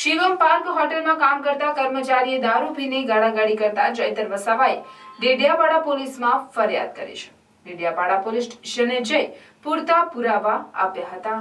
Shivam park હોટલમાં કામ કરતા કર્મચારીએ દારૂ પીને ગાળાગાળી કરતા ચૈતર વસાવાએ ડેડિયાપાડા પોલીસમાં ફરિયાદ કરી છે. ડેડિયાપાડા પોલીસ સ્ટેશને જઈ પૂરતા પુરાવા આપ્યા હતા.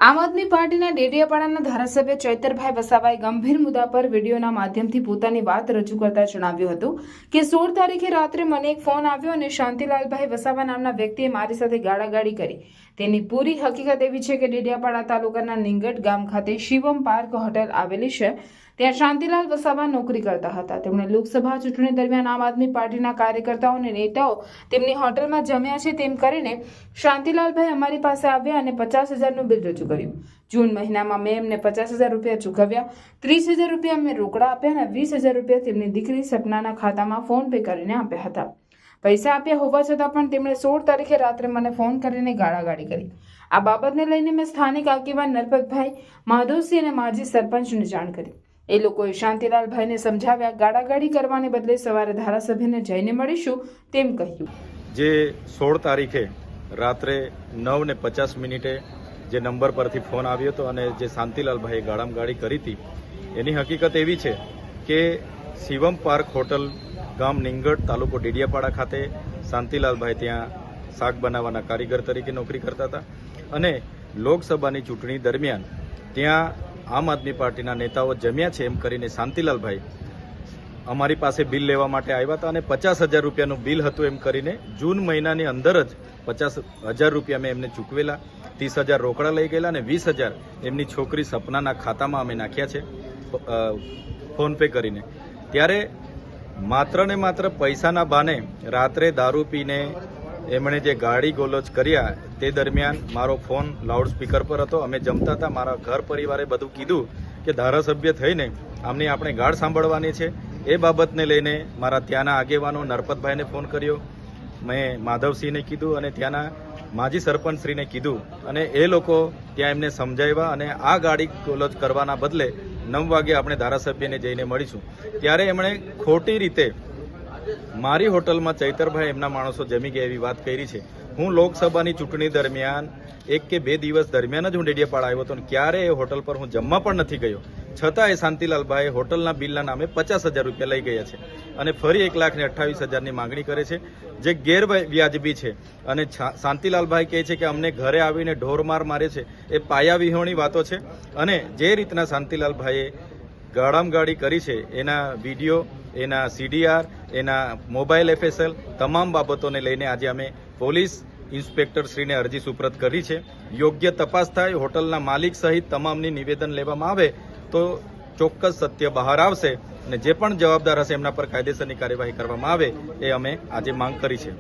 આમ આદમી પાર્ટીના ડેડિયાપાડાના ધારાસભ્ય ચૈતરભાઈ વસાવાએ ગંભીર મુદ્દા પર વિડીયોના માધ્યમથી પોતાની વાત રજૂ કરતા જણાવ્યું હતું કે 16 તારીખે રાત્રે મને એક ફોન આવ્યો અને શાંતિલાલભાઈ વસાવા નામના વ્યક્તિએ મારી સાથે ગાળાગાળી કરી. તેની પૂરી હકીકત એવી છે કે ડેડિયાપાડા તાલુકાના નિંગટ ગામ ખાતે શિવમ પાર્ક હોટેલ આવેલી છે. ત્યાં શાંતિલાલ વસાવા નોકરી કરતા હતા. તેમણે લોકસભા ચૂંટણી દરમિયાન આમ આદમી પાર્ટીના કાર્યકર્તાઓ અને નેતાઓ તેમની હોટલમાં જમ્યા છે તેમ કરીને શાંતિલાલભાઈ અમારી પાસે આવ્યા અને 50,000નું બિલ રજૂ કર્યું. જૂન મહિનામાં મેં એમને 50,000 રૂપિયા ચૂકવ્યા, 30,000 રૂપિયા મેં રોકડા આપ્યા અને 20,000 રૂપિયા તેમની દીકરી સપનાના ખાતામાં ફોન પે કરીને આપ્યા હતા. પૈસા આપ્યા હોવા છતાં પણ તેમણે 16 તારીખે રાત્રે મને ફોન કરીને ગાળાગાળી કરી. આ બાબતને લઈને મેં સ્થાનિક આગેવાન નરપતભાઈ, માધવસિંહ અને માજી સરપંચને જાણ કરી. એ લોકોએ શાંતિલાલભાઈને સમજાવ્યા. ગાળાગાળી કરવાને બદલે સવારે ધારાસભ્યને જઈને મળીશું તેમ કહ્યું. જે 16 તારીખે રાત્રે 9:50 જે નંબર પરથી ફોન આવ્યો હતો અને જે શાંતિલાલભાઈએ ગાળામગાળી કરી હતી એની હકીકત એવી છે કે શિવમ પાર્ક હોટલ ગામ નિંગટ તાલુકો ડેડિયાપાડા ખાતે શાંતિલાલભાઈ ત્યાં શાક બનાવવાના કારીગર તરીકે નોકરી કરતા હતા અને લોકસભાની ચૂંટણી દરમિયાન ત્યાં આમ આદમી પાર્ટીના નેતાઓ જમ્યા છે એમ કરીને શાંતિલાલભાઈ અમારી પાસે બિલ લેવા માટે આવ્યા હતા અને 50,000 રૂપિયાનું બિલ હતું એમ કરીને જૂન મહિનાની અંદર જ 50,000 રૂપિયા મેં એમને ચૂકવેલા, 30,000 રોકડા લઈ ગયેલા અને 20,000 એમની છોકરી સપનાના ખાતામાં અમે નાખ્યા છે ફોન પે કરીને. ત્યારે માત્ર ને માત્ર પૈસાના બહાને રાત્રે દારૂ પીને એમણે જે ગાળી ગોલોચ કર્યા તે દરમિયાન મારો ફોન લાઉડ સ્પીકર પર હતો. અમે જમતા હતા. મારા ઘર પરિવારે બધું કીધું કે ધારાસભ્ય થઈને આમની આપણે ગાળ સાંભળવાની છે. એ બાબતને લઈને મારા ત્યાંના આગેવાનો નરપતભાઈને ફોન કર્યો, મેં માધવસિંહને કીધું અને ત્યાંના માજી સરપંચશ્રીને કીધું અને એ લોકો ત્યાં એમને સમજાવ્યા અને આ ગાળી ગોલોચ કરવાના બદલે 9 વાગે આપણે ધારાસભ્યને જઈને મળીશું. ત્યારે એમણે ખોટી રીતે મારી હોટલમાં ચૈતરભાઈ એમના માણસો જમી ગયા એવી વાત કરી છે. હું લોકસભાની ચૂંટણી દરમિયાન 1 કે 2 દિવસ દરમિયાન જ હું ડેડિયાપાડા આવ્યો હતો અને ક્યારે એ હોટલ પર હું જમવા પણ નથી ગયો. છતાં એ શાંતિલાલભાઈ હોટલના બિલના નામે 50,000 રૂપિયા લઈ ગયા છે અને ફરી 1,28,000ની માંગણી કરે છે, જે ગેરવ્યાજબી છે. અને શાંતિલાલભાઈ કહે છે કે અમને ઘરે આવીને ઢોરમાર મારે છે. એ પાયાવિહોણી વાતો છે અને જે રીતના શાંતિલાલભાઈએ ગાળામગાળી કરી છે એના વિડીયો, એના CDR, એના મોબાઈલ FSL તમામ બાબતોને લઈને આજે અમે પોલીસ ઇન્સ્પેક્ટરશ્રીને અરજી સુપ્રત કરી છે. યોગ્ય તપાસ થાય, હોટલના માલિક સહિત તમામની નિવેદન લેવામાં આવે તો ચોક્કસ સત્ય બહાર આવશે અને જે પણ જવાબદાર હશે એમના પર કાયદેસરની કાર્યવાહી કરવામાં આવે એ અમે આજે માંગ કરી છે.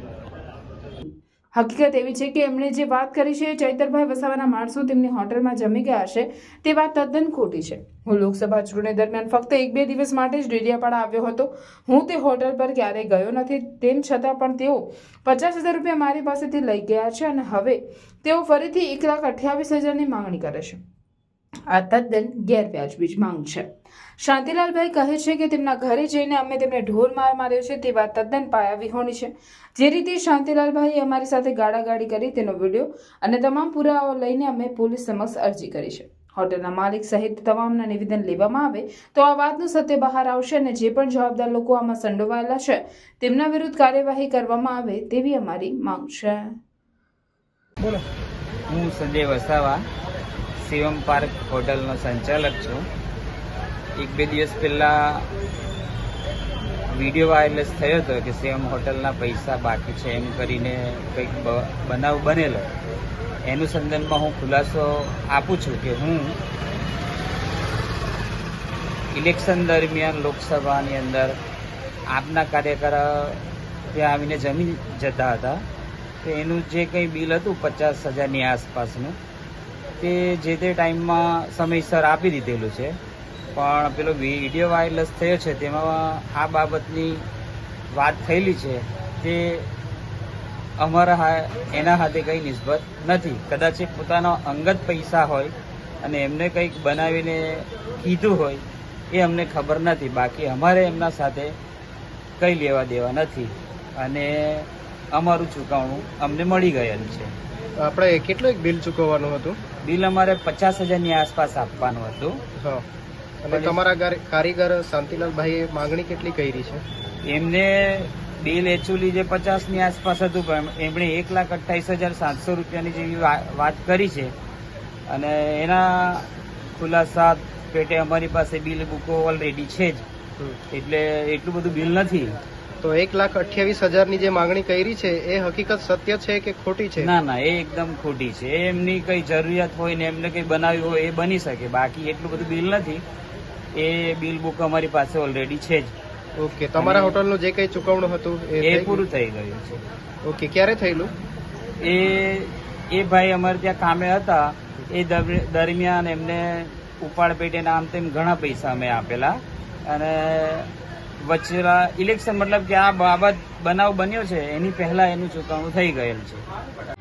હકીકત એવી છે કે એમણે જે વાત કરી છે ચૈતરભાઈ વસાવાના માણસો તેમની હોટલમાં જમી ગયા છે તે વાત તદ્દન ખોટી છે. હું લોકસભા ચૂંટણી દરમિયાન ફક્ત 1-2 દિવસ માટે જ ડેડિયાપાડા આવ્યો હતો. હું તે હોટલ પર ક્યારેય ગયો નથી. તેમ છતાં પણ તેઓ 50,000 રૂપિયા મારી પાસેથી લઈ ગયા છે અને હવે તેઓ ફરીથી 1,28,000ની માંગણી કરે છે. આ તદ્દન ગેરવ્યાજબી માંગ છે. શાંતિલાલભાઈ કહે છે કે તેમના ઘરે જઈને અમે તેમને ઢોર માર માર્યો છે તે વાત તદ્દન પાયાવિહોણી છે. જે રીતે શાંતિલાલભાઈએ અમારી સાથે ગાળાગાળી કરી તેનો વિડીયો અને તમામ પુરાવાઓ લઈને અમે પોલીસ સમક્ષ અરજી કરી છે. હોટલના માલિક સહિત તમામના નિવેદન લેવામાં આવે તો આ વાતનું સત્ય બહાર આવશે અને જે પણ જવાબદાર લોકો આમાં સંડોવાયેલા છે તેમના વિરુદ્ધ કાર્યવાહી કરવામાં આવે તેવી અમારી માંગ છે. બોલો. હું સંજય વસાવા શિવમ પાર્ક હોટલનો સંચાલક છું. 1-2 દિવસ પહેલા વિડીયો વાયરલેસ થયો હતો કે શિવમ હોટલના પૈસા બાકી છે એમ કરીને કંઈક બનાવ બનેલો. એનું સંદર્ભમાં હું ખુલાસો આપું છું કે હું ઇલેક્શન દરમિયાન લોકસભાની અંદર આપના કાર્યકર ત્યાં આવીને જમી જતા હતા. તો એનું જે કંઈ બિલ હતું 50,000ની આસપાસનું તે જે તે ટાઈમમાં સમયસર આપી દીધેલું છે. પણ પેલો વિડીયો વાયરલેસ થયો છે તેમાં આ બાબતની વાત થયેલી છે તે અમારા એના હાથે કંઈ નિસ્બત નથી. કદાચ એ પોતાનો અંગત પૈસા હોય અને એમને કંઈક બનાવીને કીધું હોય એ અમને ખબર નથી. બાકી અમારે એમના સાથે કંઈ લેવા દેવા નથી અને અમારું ચૂકવણું અમને મળી ગયેલ છે. આપણે કેટલું બિલ ચૂકવવાનું હતું? બિલ અમારે 50,000 ની આસપાસ આપવાનું હતું. હા. અને તમારા કારીગર શાંતિલાલભાઈએ માંગણી કેટલી કરી છે? એમને બિલ એકચ્યુઅલી જે 50 ની આસપાસ હતું પણ એમણે 1,28,700 રૂપિયાની જેવી વાત કરી છે. અને એના ખુલાસા પેટે અમારી પાસે બિલ બુકો ઓલરેડી છે જ, એટલે એટલું બધું બિલ નથી. તો 1,28,000 ની જે માંગણી કરી છે એ હકીકત સત્ય છે કે ખોટી છે? ના ના, એ એકદમ ખોટી છે. એમની કઈ જરૂરિયાત હોય ને એમને કઈ બનાવ્યું હોય એ બની શકે, બાકી એટલું બધું બિલ નથી. એ બિલ બુક અમારી પાસે ઓલરેડી છે જ. ઓકે. તમારા હોટલનું જે કઈ ચુકવણું હતું એ પૂરું થઈ ગયું છે. ઓકે. ક્યારે થયેલું? એ ભાઈ અમારે ત્યાં કામે હતા, એ દરમિયાન એમને ઉપાડ પેટે આમ તેમ ઘણા પૈસા અમે આપેલા, અને વચ્ચેલા ઇલેક્શન મતલબ કે આ બાબત બનાવ બન્યો છે એની પહેલા એનું ચુકવણું થઈ ગયેલ છે.